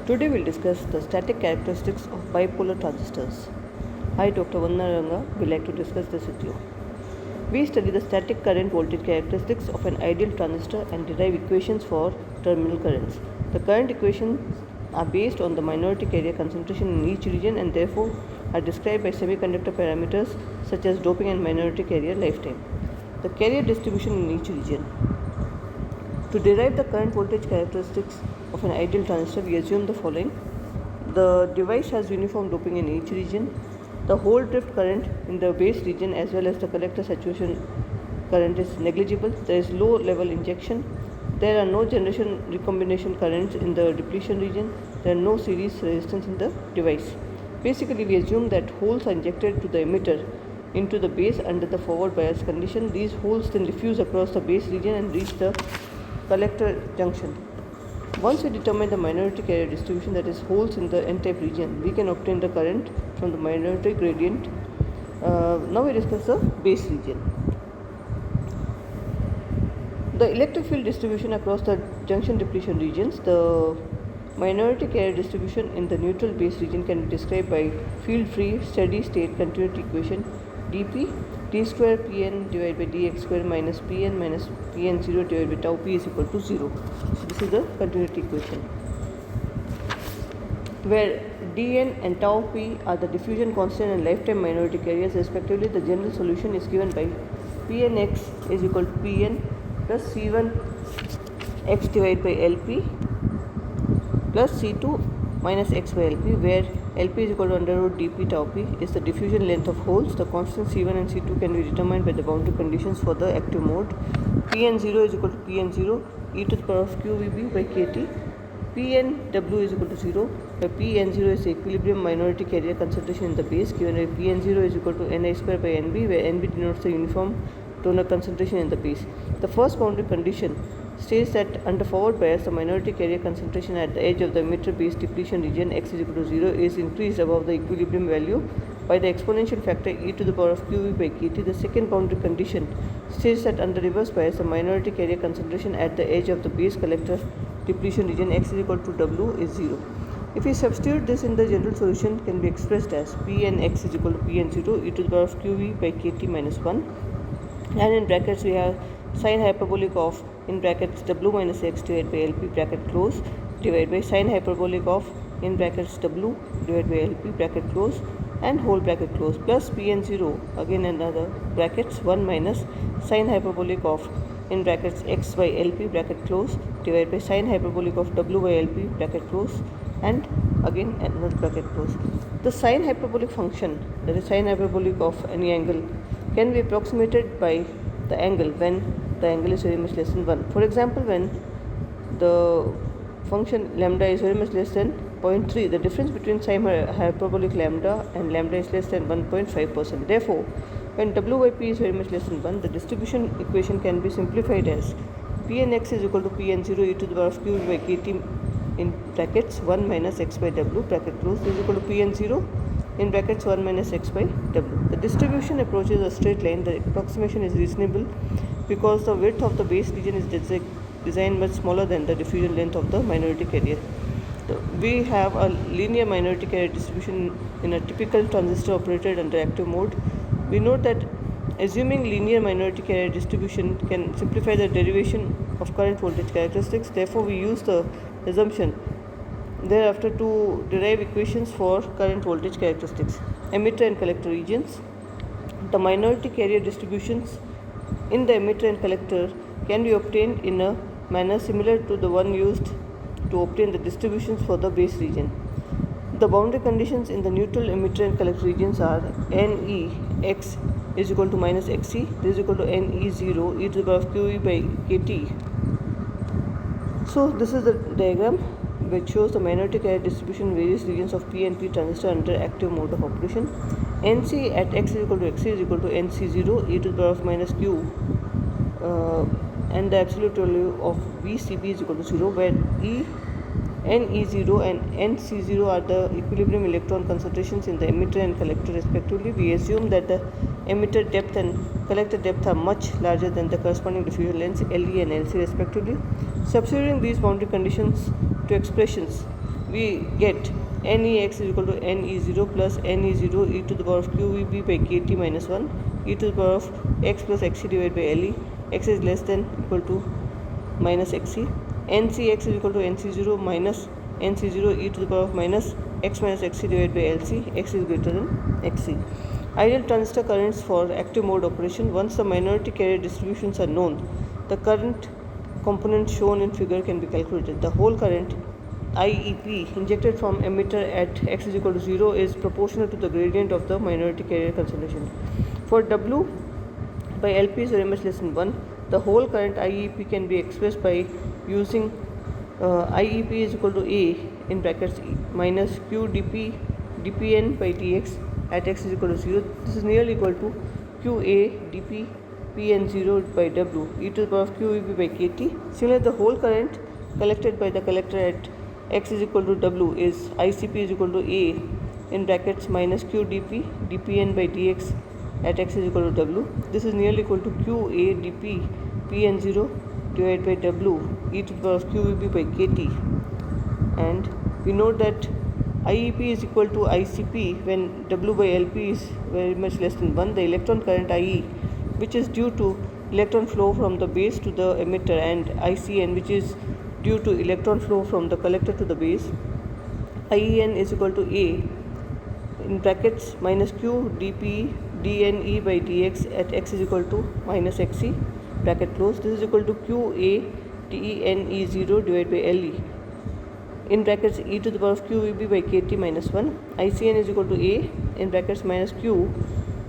Today we'll discuss the static characteristics of bipolar transistors. I, Dr. Vandana Ranga, will like to discuss this with you. We study the static current voltage characteristics of an ideal transistor and derive equations for terminal currents. The current equations are based on the minority carrier concentration in each region and therefore are described by semiconductor parameters such as doping and minority carrier lifetime. The carrier distribution in each region. To derive the current voltage characteristics of an ideal transistor, we assume the following. The device has uniform doping in each region. The hole drift current in the base region as well as the collector saturation current is negligible. There is low level injection. There are no generation recombination currents in the depletion region. There are no series resistance in the device. Basically, we assume that holes are injected to the emitter into the base under the forward bias condition. These holes then diffuse across the base region and reach the collector junction. Once we determine the minority carrier distribution, that is holes in the n-type region, we can obtain the current from the minority gradient. Now we discuss the base region. The electric field distribution across the junction depletion regions. The minority carrier distribution in the neutral base region can be described by field free steady state continuity equation dp d square pn divided by dx square minus pn0 divided by tau p is equal to 0. So this is the continuity equation, where dn and tau p are the diffusion constant and lifetime minority carriers respectively. The general solution is given by pnx is equal to pn plus c1 x divided by lp plus c2 minus x by lp, where lp is equal to under root dp tau p is the diffusion length of holes. The constants c1 and c2 can be determined by the boundary conditions for the active mode. pn0 is equal to pn0 e to the power of qvb by kt. pnw is equal to 0, where pn0 is the equilibrium minority carrier concentration in the base, given by pn0 is equal to ni square by nb, where nb denotes the uniform donor concentration in the base. The first boundary condition states that under forward bias, the minority carrier concentration at the edge of the emitter base depletion region x is equal to 0 is increased above the equilibrium value by the exponential factor e to the power of qv by kt. The second boundary condition states that under reverse bias, the minority carrier concentration at the edge of the base collector depletion region x is equal to w is 0. If we substitute this in the general solution, can be expressed as pnx is equal to pn0 e to the power of qv by kt minus 1, and in brackets we have sine hyperbolic of in brackets w minus x divided by lp bracket close divided by sine hyperbolic of in brackets w divided by lp bracket close and whole bracket close plus pn0 again another brackets 1 minus sine hyperbolic of in brackets x by lp bracket close divided by sine hyperbolic of w by lp bracket close and again another bracket close. The sine hyperbolic function, that is sine hyperbolic of any angle, can be approximated by the angle when the angle is very much less than 1. For example, when the function lambda is very much less than 0.3, the difference between sine hyperbolic lambda and lambda is less than 1.5%. Therefore, when w by p is very much less than 1, the distribution equation can be simplified as pnx is equal to pn0 e to the power of q by kt in brackets 1 minus x by w bracket close is equal to pn0 in brackets 1 minus x by w. The distribution approaches a straight line. The approximation is reasonable because the width of the base region is designed much smaller than the diffusion length of the minority carrier. We have a linear minority carrier distribution in a typical transistor operated under active mode. We note that assuming linear minority carrier distribution can simplify the derivation of current voltage characteristics. Therefore, we use the assumption thereafter to derive equations for current voltage characteristics. Emitter and collector regions. The minority carrier distributions in the emitter and collector can be obtained in a manner similar to the one used to obtain the distributions for the base region. The boundary conditions in the neutral emitter and collector regions are nex is equal to minus xc, this is equal to ne0 e to the power of qe by kt. So this is the diagram which shows the minority carrier distribution in various regions of P and P transistor under active mode of operation. NC at x is equal to xc is equal to nc0 e to the power of minus q, and the absolute value of VCB is equal to 0, where NE0 and NC0 are the equilibrium electron concentrations in the emitter and collector respectively. We assume that the emitter depth and collector depth are much larger than the corresponding diffusion lengths LE and LC respectively. Substituting these boundary conditions to expressions, we get NEX is equal to NE0 plus NE0 e to the power of QEB by KT minus 1 e to the power of x plus xc divided by LE. X is less than equal to minus xc. NCX is equal to NC0 minus NC0 e to the power of minus x minus xc divided by LC. X is greater than xc. Ideal transistor currents for active mode operation. Once the minority carrier distributions are known, the current component shown in figure can be calculated. The whole current IEP injected from emitter at x is equal to 0 is proportional to the gradient of the minority carrier concentration. For W by LP is very much less than 1, the whole current IEP can be expressed by using IEP is equal to A in brackets minus Q dPn by dx at x is equal to 0. This is nearly equal to QA dP Pn0 by W e to the power of QEB by KT. Similarly, the whole current collected by the collector at x is equal to W is ICP is equal to A in brackets minus Q dP dPn by dx at x is equal to W. This is nearly equal to QA dP Pn0 divided by W e to the power of QEB by KT. And we know that IEP is equal to ICP when W by LP is very much less than 1. The electron current IE, which is due to electron flow from the base to the emitter, and ICN, which is due to electron flow from the collector to the base. IEN is equal to A in brackets minus Q dP dNE by dx at x is equal to minus xc bracket close. This is equal to QA TENE0 divided by LE in brackets e to the power of QEB by KT minus 1. ICN is equal to A in brackets minus Q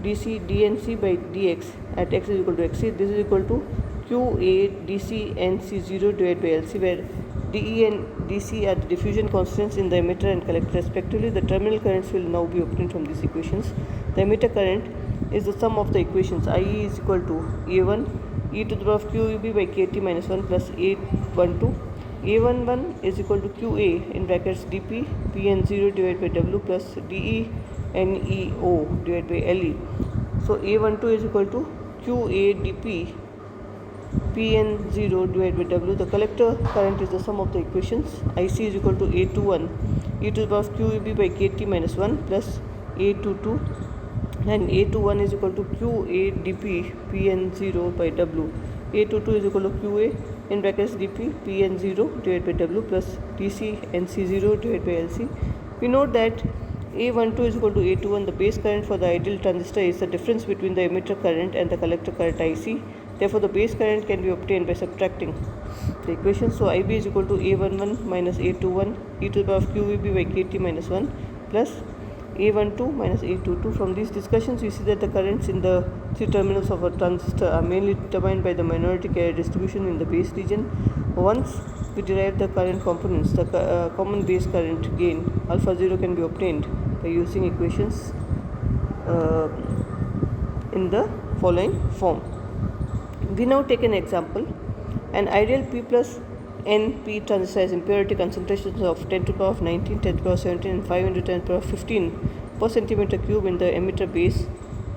DC DNC by dx at x is equal to xc. This is equal to QA DC NC0 divided by LC, where DE and DC are the diffusion constants in the emitter and collector respectively. The terminal currents will now be obtained from these equations. The emitter current is the sum of the equations. IE is equal to A1 e to the power of QEB by KT minus 1 plus A12. A11 is equal to QA in brackets dP Pn0 divided by W plus DE NEO divided by LE. So A12 is equal to QA dP Pn0 divided by W. The collector current is the sum of the equations. IC is equal to A21 e to the power of QEB by KT minus 1 plus A22, and A21 is equal to QA dP Pn0 by W. A22 is equal to QA in brackets dP Pn0 divided by W plus DC NC0 divided by LC. We note that A12 is equal to A21. The base current for the ideal transistor is the difference between the emitter current and the collector current IC. Therefore, the base current can be obtained by subtracting the equation. So, IB is equal to A11 minus A21 e to the power of QEB by KT minus 1 plus A12 minus A22. From these discussions, we see that the currents in the three terminals of a transistor are mainly determined by the minority carrier distribution in the base region. Once we derive the current components, the common base current gain alpha 0 can be obtained by using equations in the following form. We now take an example. An ideal P plus NP transistor has impurity concentrations of 10 to the power of 19, 10 to the power of 17 and 5 into 10 to the power of 15 per centimeter cube in the emitter base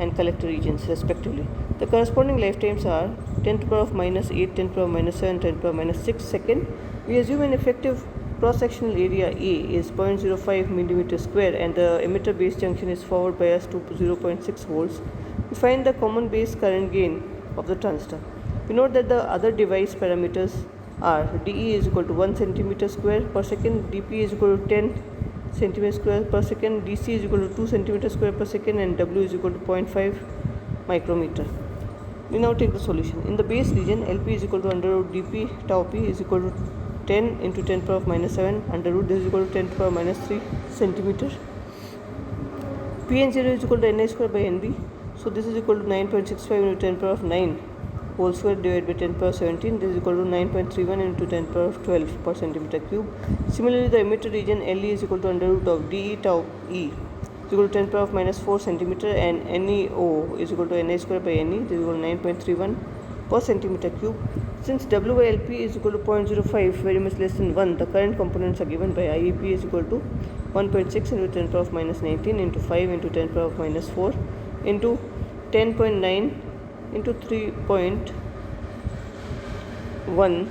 and collector regions respectively. The corresponding lifetimes are 10 to the power of minus 8, 10 to the power of minus 7, 10 to the power of minus 6 second. We assume an effective cross-sectional area A is 0.05 millimeter square and the emitter base junction is forward biased to 0.6 volts. We find the common base current gain of the transistor. We note that the other device parameters are DE is equal to 1 centimeter square per second, DP is equal to 10 centimeter square per second, DC is equal to 2 centimeter square per second, and W is equal to 0.5 micrometer. We now take the solution. In the base region, LP is equal to under root dP tau P is equal to 10 into 10 to the power of minus 7 under root this is equal to 10 to the power of minus 3 centimeter. Pn0 is equal to Ni square by Nb. So this is equal to 9.65 into 10 to the power of 9 whole square divided by 10 to the power of 17. This is equal to 9.31 into 10 to the power of 12 per centimeter cube. Similarly, the emitter region LE is equal to under root of dE tau E is equal to 10 to the power of minus 4 centimeter, and NEO is equal to Ni square by Ne. This is equal to 9.31 per centimeter cube. Since W by LP is equal to 0.05, very much less than 1, the current components are given by IEP is equal to 1.6 into 10 to the power of minus 19 into 5 into 10 to the power of minus 4 into 10.9 into 3.1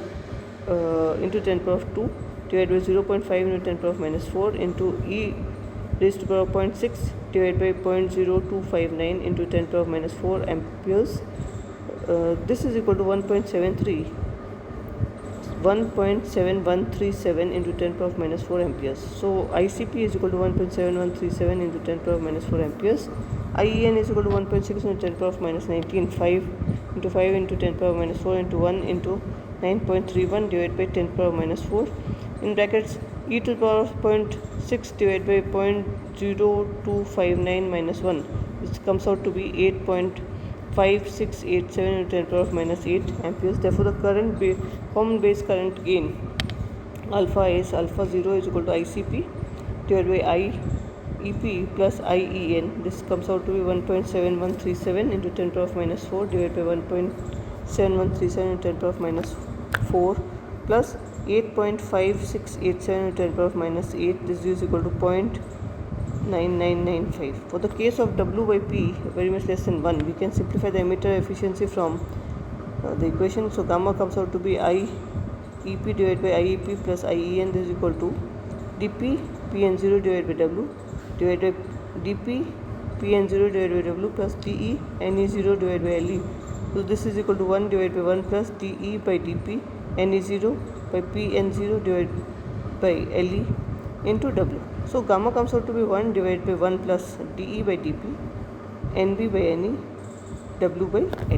into 10 to the power of 2 divided by 0.5 into 10 power of minus 4 into e raised to the power of 0.6 divided by 0.0259 into 10 power of minus 4 amperes. This is equal to 1.7137 into 10 power of minus 4 amperes. So ICP is equal to 1.7137 into 10 power of minus 4 amperes. IEN is equal to 1.6 into 10 power of minus 19, 5 into 5 into 10 power of minus 4 into 1 into 9.31 divided by 10 power of minus 4 in brackets e to the power of 0.6 divided by 0.0259 minus 1, which comes out to be 8.5687 into 10 power of minus 8 amperes. Therefore, the current common base current gain alpha 0 is equal to ICP divided by IEP plus IEN. This comes out to be 1.7137 into 10 power of minus 4 divided by 1.7137 into 10 power of minus 4 plus 8.5687 into 10 power of minus 8. This is equal to 0.9995. For the case of W by P very much less than 1, we can simplify the emitter efficiency from the equation. So gamma comes out to be IEP divided by IEP plus IEN. This is equal to dP Pn0 divided by W divided by dP Pn0 divided by W plus dE Ne0 divided by Le. So this is equal to 1 divided by 1 plus dE by dP Ne0 by Pn0 divided by Le into W. So gamma comes out to be 1 divided by 1 plus dE by dP Nb by Ne W by Le,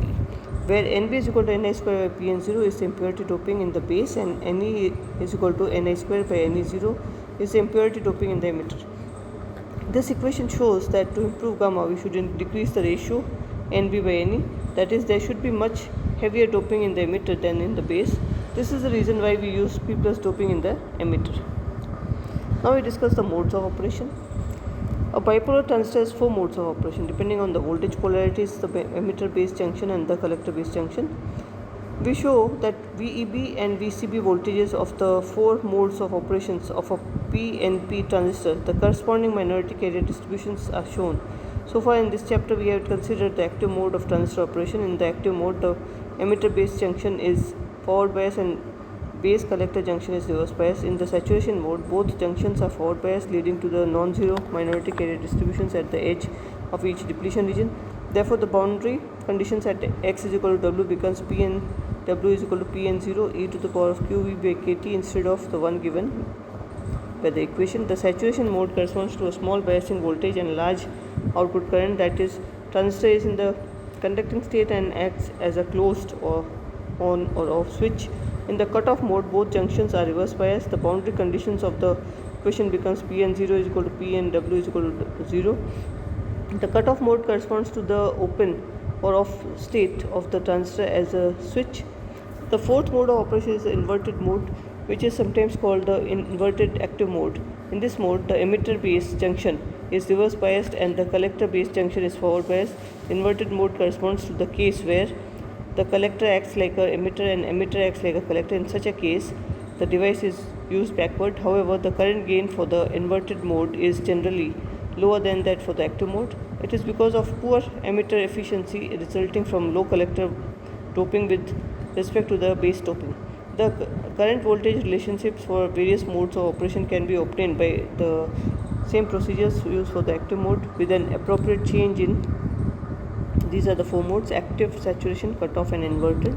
where Nb is equal to Ni square by Pn0 is the impurity doping in the base, and Ne is equal to Ni square by Ne0 is the impurity doping in the emitter. This equation shows that to improve gamma, we should decrease the ratio Nb by Ne. That is, there should be much heavier doping in the emitter than in the base. This is the reason why we use P plus doping in the emitter. Now we discuss the modes of operation. A bipolar transistor has 4 modes of operation depending on the voltage polarities, the emitter base junction and the collector base junction. We show that VEB and VCB voltages of the 4 modes of operations of a PNP transistor, the corresponding minority carrier distributions are shown. So far in this chapter we have considered the active mode of transistor operation. In the active mode, the emitter base junction is forward bias and base collector junction is reverse bias. In the saturation mode, both junctions are forward bias, leading to the non-zero minority carrier distributions at the edge of each depletion region. Therefore, the boundary conditions at x is equal to W becomes Pn W is equal to Pn0 e to the power of QV by KT instead of the one given by the equation. The saturation mode corresponds to a small biasing voltage and large output current, that is, transistor is in the conducting state and acts as a closed or on or off switch. In the cutoff mode, both junctions are reverse biased. The boundary conditions of the equation becomes Pn0 is equal to Pnw is equal to 0. The cutoff mode corresponds to the open or off state of the transistor as a switch. The fourth mode of operation is the inverted mode, which is sometimes called the inverted active mode. In this mode, the emitter base junction is reverse biased and the collector base junction is forward biased. Inverted mode corresponds to the case where the collector acts like an emitter and emitter acts like a collector. In such a case, the device is used backward. However, the current gain for the inverted mode is generally lower than that for the active mode. It is because of poor emitter efficiency resulting from low collector doping with respect to the base doping. The current voltage relationships for various modes of operation can be obtained by the same procedures used for the active mode with an appropriate change in. These are the 4 modes: active, saturation, cutoff and inverted.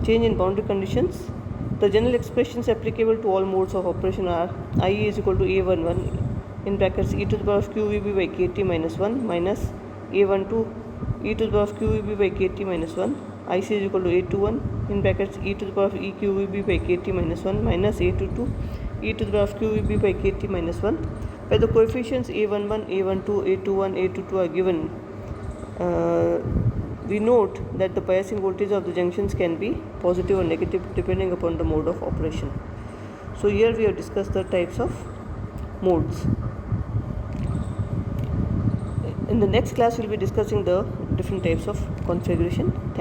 Change in boundary conditions. The general expressions applicable to all modes of operation are IE is equal to A11 in brackets e to the power of QVB by KT minus 1 minus A12 e to the power of QVB by KT minus 1. IC is equal to A21 in brackets e to the power of EQVB by KT minus 1 minus A22 e to the power of QVB by KT minus 1. Where the coefficients A11, A12, A21, A22 are given, we note that the biasing voltage of the junctions can be positive or negative depending upon the mode of operation. So here we have discussed the types of modes. In the next class we will be discussing the different types of configuration. Thank you.